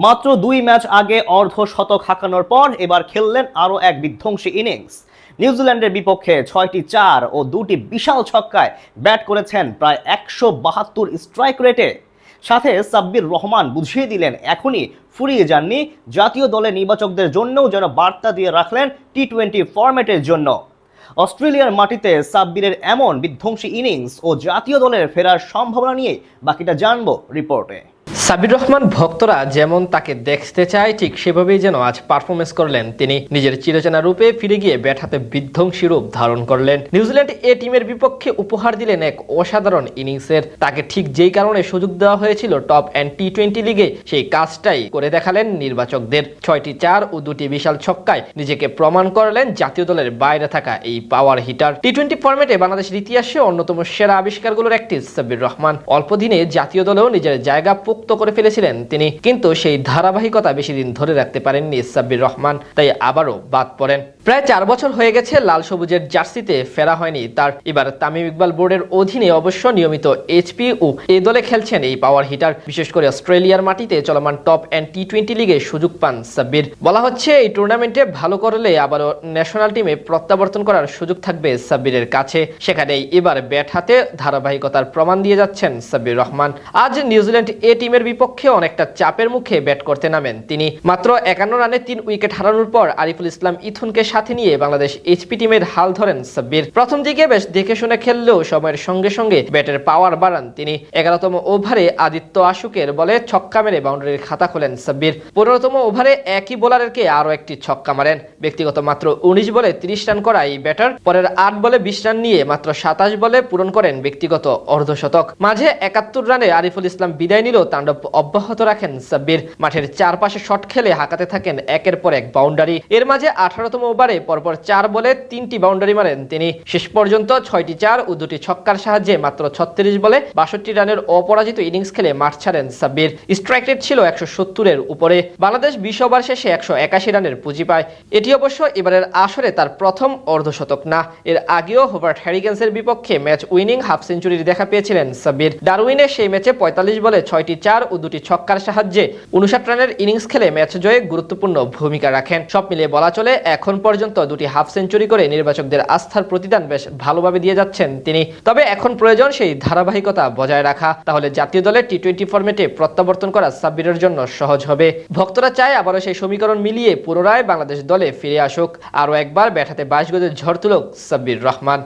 মাত্র 2 ম্যাচ আগে অর্ধশতক হাঁকানোর পর এবার খেললেন আরও এক বিধ্বংসী ইনিংস। নিউজিল্যান্ডের বিপক্ষে 6টি 4 ও 2টি বিশাল ছক্কায় ব্যাট করেছেন প্রায় 172 স্ট্রাইক রেটে। সাথে সাব্বির রহমান বুঝিয়ে দিলেন এখনই ফুরিয়ে যাননি, জাতীয় দলের নির্বাচকদের জন্যও যেন বার্তা দিয়ে রাখলেন টি-20 ফরম্যাটের জন্য। অস্ট্রেলিয়ার মাটিতে সাব্বিরের এমন বিধ্বংসী ইনিংস ও জাতীয় দলের ফেরার সম্ভাবনা নিয়ে বাকিটা জানবো রিপোর্টে। সাব্বির রহমান ভক্তরা যেমন তাকে দেখতে চায় ঠিক সেভাবেই যেন আজ পারফরমেন্স করলেন তিনি। নিজের চিরচেনা রূপে ফিরে গিয়ে ব্যাট হাতে বিধ্বংসী রূপ ধারণ করলেন। নিউজিল্যান্ড এ টিমের বিপক্ষে উপহার দিলেন এক অসাধারণ ইনিংসের। তাকে ঠিক যেই কারণে সুযোগ দেওয়া হয়েছিল টপ অ্যান্ড টি-20 লিগে, সেই কাজটাই করে দেখালেন নির্বাচকদের। 6টি 4 ও 2টি বিশাল ছক্কায় নিজেকে প্রমাণ করলেন জাতীয় দলের বাইরে থাকা এই পাওয়ার হিটার। টি-20 ফরম্যাটে বাংলাদেশের ইতিহাসে অন্যতম সেরা আবিষ্কারগুলোর একটি সাব্বির রহমান। অল্প দিনে জাতীয় দলেও নিজের জায়গা পোক্ত করে ফেলেছিলেন তিনি, কিন্তু সেই ধারাবাহিকতা বেশি দিন ধরে রাখতে পারেননি সাব্বির রহমান, তাই আবারও বাদ পড়েন। প্রায় 4 বছর হয়ে গেছে লাল সবুজের জার্সিতে ফেরা হয়নি তার। এবার তামিম ইকবাল বোর্ডের অধীনে অবশ্য নিয়মিত এইচপি ও এ দলে খেলছেন এই পাওয়ার হিটার। বিশেষ করে অস্ট্রেলিয়ার মাটিতে চলমান টপ অ্যান্ড টি-20 লিগে সুযোগ পান সাব্বির। বলা হচ্ছে এই টুর্নামেন্টে ভালো করলে আবারও ন্যাশনাল টিমে প্রত্যাবর্তন করার সুযোগ থাকবে সাব্বিরের কাছে। সেখানেই এবার ব্যাট হাতে ধারাবাহিকতার প্রমাণ দিয়ে যাচ্ছেন সাব্বির রহমান। আজ নিউজিল্যান্ড এ টিমের বিপক্ষে অনেকটা চাপের মুখে ব্যাট করতে নামেন তিনি। মাত্র 51 রানে 3 উইকেট হারানোর পর আরিফুল ইসলাম ইথুনকে সাথে নিয়ে বাংলাদেশ এইচপি টিমের হাল ধরেন সাব্বির। প্রথম দিকে বেশ দেখে শুনে খেললেও সময়ের সঙ্গে সঙ্গে ব্যাটের পাওয়ার বাড়ান তিনি। 11তম ওভারে আদিত্য আশুকের বলে ছক্কা মেরে বাউন্ডারির খাতা খোলেন সাব্বির। 15তম ওভারে একই বোলারকে আরও একটি ছক্কা মারেন। ব্যক্তিগত মাত্র 19 বলে 30 রান করা এই ব্যাটার পরের 8 বলে 20 রান নিয়ে মাত্র 27 বলে পূরণ করেন ব্যক্তিগত অর্ধশতক। মাঝে 71 রানে আরিফুল ইসলাম বিদায় নিলেও তাণ্ডব অব্যাহত রাখেন সাব্বির। মাঠের চারপাশে শট খেলে হাঁকাতে থাকেন একের পর এক বাউন্ডারি। এর মাঝে 18তম ওভারে পরপর 4 বলে 3টি বাউন্ডারি মারেন তিনি। শেষ পর্যন্ত 6টি 4 ও 2টি ছক্কার সাহায্যে মাত্র 36 বলে 62 রানের অপরাজিত ইনিংস খেলে মাঠ ছাড়েন সাব্বির। স্ট্রাইক রেট ছিল 170-এর উপরে। বাংলাদেশ 20 ওভার শেষে 181 রানের পুঁজি পায়। এটি অবশ্য এবারের আসরে তার প্রথম অর্ধশতক না। এর আগেও হোবার্ট হ্যারিকেন্সের বিপক্ষে ম্যাচ উইনিং হাফ সেঞ্চুরির দেখা পেয়েছিলেন সাব্বির। ডারউইনে সেই ম্যাচে 45 বলে 6টি 4 ও 2টি ছক্কার সাহায্যে 59 রানের ইনিংস খেলে ম্যাচ জয়ে গুরুত্বপূর্ণ ভূমিকা রাখেন। সব মিলিয়ে বলা চলে এখন পর্যন্ত 2টি হাফ সেঞ্চুরি করে নির্বাচকদের আস্থার প্রতিদান বেশ ভালোভাবে দিয়ে যাচ্ছেন তিনি। তবে এখন প্রয়োজন সেই ধারাবাহিকতা বজায় রাখা, তাহলে জাতীয় দলের টি-20 ফরম্যাটে প্রত্যাবর্তন করা সাব্বিরের জন্য সহজ হবে। ভক্তরা চায় আবারও সেই সমীকরণ মিলিয়ে পুনরায় বাংলাদেশ দলে ফিরে আসুক, আরও একবার ব্যাট হাতে 22 গজের ঝড় তুলুক সাব্বির রহমান।